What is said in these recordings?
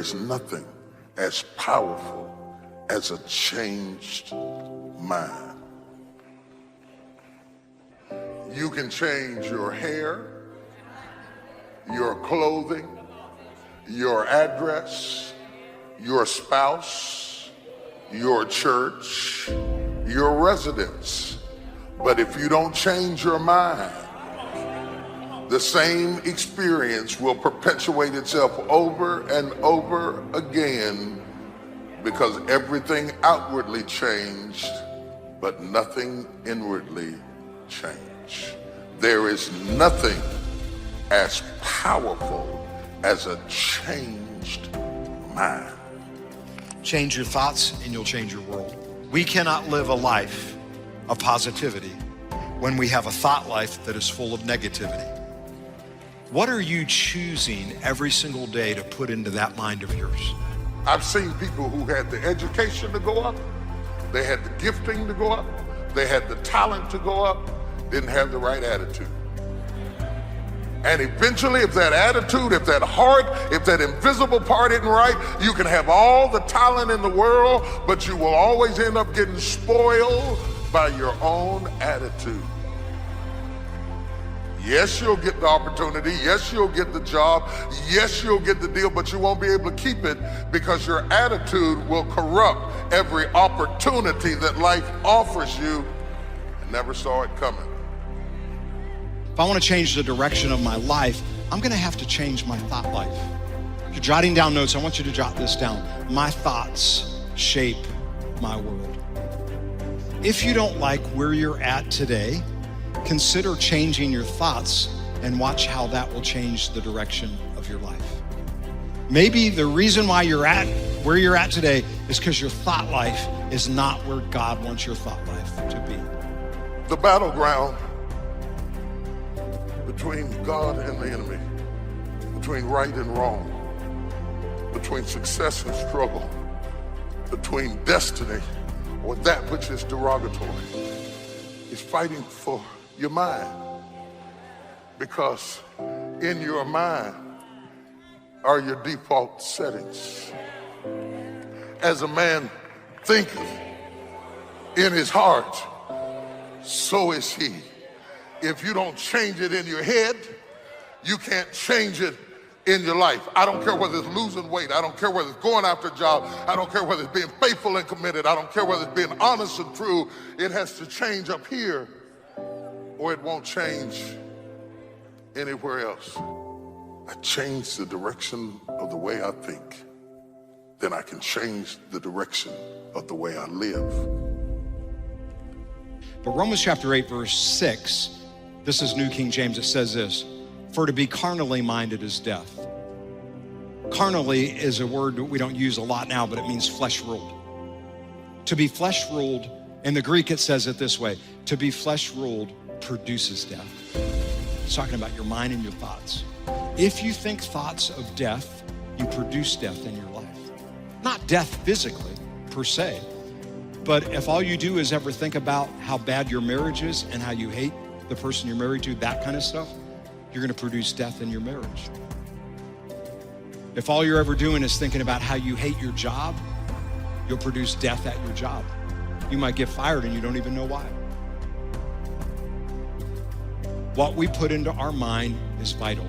is nothing as powerful as a changed mind. You can change your hair, your clothing, your address, your spouse, your church, your residence. But if you don't change your mind, the same experience will perpetuate itself over and over again, because everything outwardly changed, but nothing inwardly changed. There is nothing as powerful as a changed mind. Change your thoughts and you'll change your world. We cannot live a life of positivity when we have a thought life that is full of negativity. What are you choosing every single day to put into that mind of yours? I've seen people who had the education to go up, they had the gifting to go up, they had the talent to go up, didn't have the right attitude. And eventually, if that attitude, if that heart, if that invisible part isn't right, you can have all the talent in the world, but you will always end up getting spoiled by your own attitude. Yes, you'll get the opportunity. Yes, you'll get the job. Yes, you'll get the deal, but you won't be able to keep it because your attitude will corrupt every opportunity that life offers you and never saw it coming. If I want to change the direction of my life, I'm going to have to change my thought life. If you're jotting down notes, I want you to jot this down. My thoughts shape my world. If you don't like where you're at today, consider changing your thoughts and watch how that will change the direction of your life. Maybe the reason why you're at where you're at today is because your thought life is not where God wants your thought life to be. The battleground between God and the enemy, between right and wrong, between success and struggle, between destiny or that which is derogatory, is fighting for your mind. Because in your mind are your default settings. As a man thinketh in his heart, so is he. If you don't change it in your head, you can't change it in your life. I don't care whether it's losing weight. I don't care whether it's going after a job. I don't care whether it's being faithful and committed. I don't care whether it's being honest and true. It has to change up here or it won't change anywhere else. I change the direction of the way I think, then I can change the direction of the way I live. But Romans chapter 8, verse 6, this is New King James, it says this: for to be carnally minded is death. Carnally is a word that we don't use a lot now, but it means flesh-ruled. To be flesh-ruled, in the Greek it says it this way: to be flesh-ruled produces death. It's talking about your mind and your thoughts. If you think thoughts of death, you produce death in your life. Not death physically, per se, but if all you do is ever think about how bad your marriage is and how you hate the person you're married to, that kind of stuff, you're gonna produce death in your marriage. If all you're ever doing is thinking about how you hate your job, you'll produce death at your job. You might get fired and you don't even know why. What we put into our mind is vital.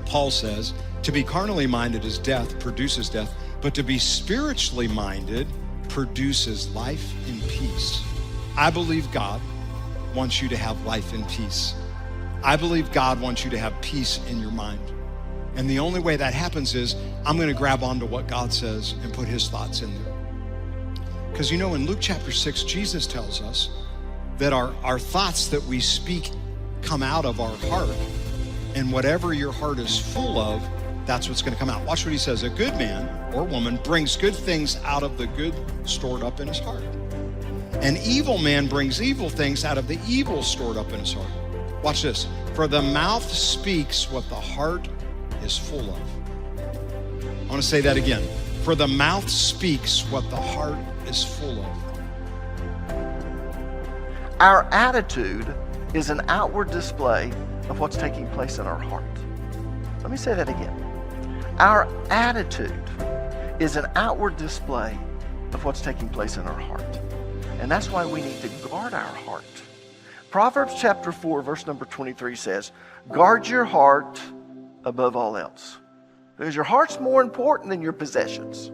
Paul says, to be carnally minded is death, produces death, but to be spiritually minded produces life and peace. I believe God wants you to have life and peace. I believe God wants you to have peace in your mind. And the only way that happens is I'm gonna grab onto what God says and put his thoughts in there. Because you know, in Luke chapter 6, Jesus tells us that our thoughts that we speak come out of our heart, and whatever your heart is full of, that's what's gonna come out. Watch what he says: a good man or woman brings good things out of the good stored up in his heart. An evil man brings evil things out of the evil stored up in his heart. Watch this: for the mouth speaks what the heart is full of. I wanna say that again. For the mouth speaks what the heart is full of. Our attitude is an outward display of what's taking place in our heart. Let me say that again. Our attitude is an outward display of what's taking place in our heart. And that's why we need to guard our heart. Proverbs chapter 4, verse number 23 says, guard your heart above all else. Because your heart's more important than your possessions.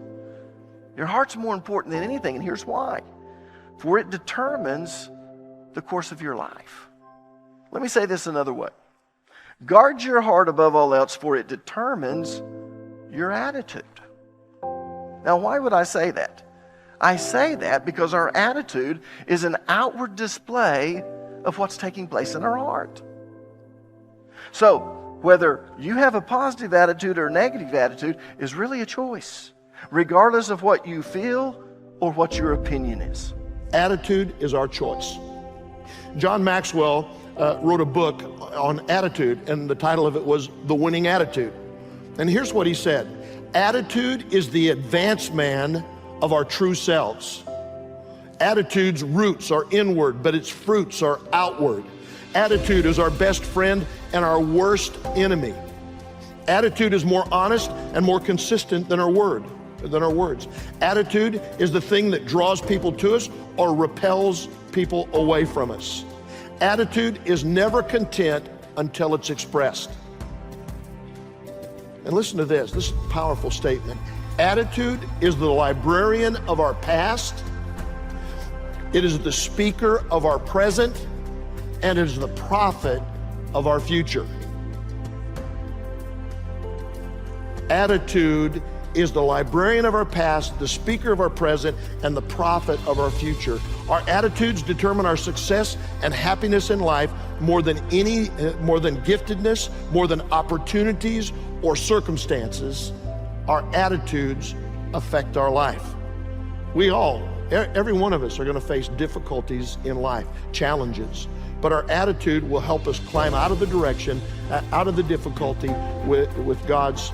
Your heart's more important than anything, and here's why. For it determines the course of your life. Let me say this another way. Guard your heart above all else, for it determines your attitude. Now, why would I say that? I say that because our attitude is an outward display of what's taking place in our heart. So, whether you have a positive attitude or a negative attitude is really a choice, regardless of what you feel or what your opinion is. Attitude is our choice. John Maxwell wrote a book on attitude, and the title of it was The Winning Attitude. And here's what he said. Attitude is the advance man of our true selves. Attitude's roots are inward, but its fruits are outward. Attitude is our best friend and our worst enemy. Attitude is more honest and more consistent than our words. Attitude is the thing that draws people to us or repels people away from us. Attitude is never content until it's expressed. And listen to this is a powerful statement. Attitude is the librarian of our past. It is the speaker of our present, and it is the prophet of our future. Attitude is the librarian of our past, the speaker of our present, and the prophet of our future. Our attitudes determine our success and happiness in life more than giftedness, more than opportunities or circumstances. Our attitudes affect our life. Every one of us are going to face difficulties in life, challenges, but our attitude will help us climb out of the direction, out of the difficulty with God's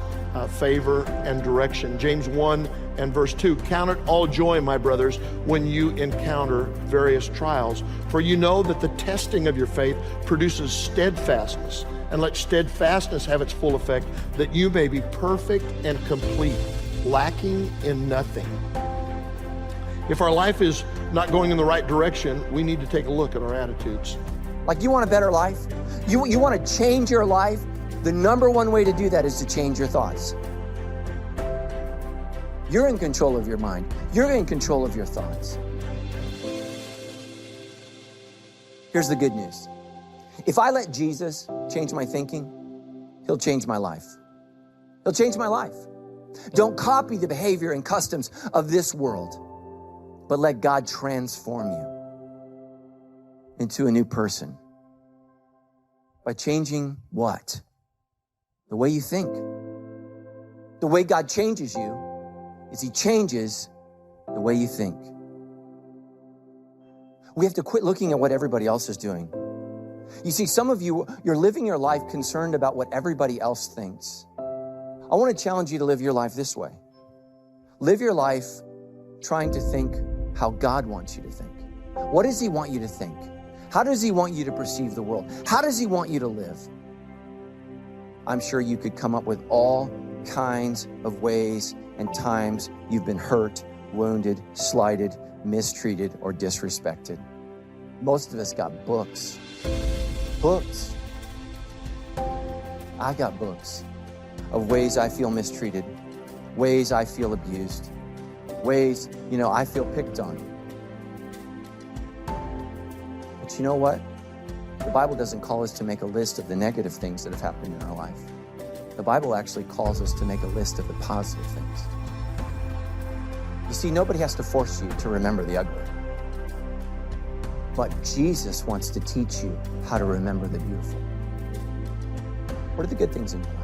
favor and direction. James 1 and verse 2, count it all joy, my brothers, when you encounter various trials, for you know that the testing of your faith produces steadfastness, and let steadfastness have its full effect, that you may be perfect and complete, lacking in nothing. If our life is not going in the right direction, we need to take a look at our attitudes. Like, you want a better life? You want to change your life? The number one way to do that is to change your thoughts. You're in control of your mind. You're in control of your thoughts. Here's the good news. If I let Jesus change my thinking, he'll change my life. He'll change my life. Don't copy the behavior and customs of this world, but let God transform you into a new person. By changing what? The way you think. The way God changes you is he changes the way you think. We have to quit looking at what everybody else is doing. You see, some of you, you're living your life concerned about what everybody else thinks. I want to challenge you to live your life this way. Live your life trying to think how God wants you to think. What does he want you to think? How does he want you to perceive the world? How does he want you to live? I'm sure you could come up with all kinds of ways and times you've been hurt, wounded, slighted, mistreated, or disrespected. Most of us got books. Books. I got books of ways I feel mistreated, ways I feel abused, ways, I feel picked on. But you know what? The Bible doesn't call us to make a list of the negative things that have happened in our life. The Bible actually calls us to make a list of the positive things. You see, nobody has to force you to remember the ugly. But Jesus wants to teach you how to remember the beautiful. What are the good things in your life?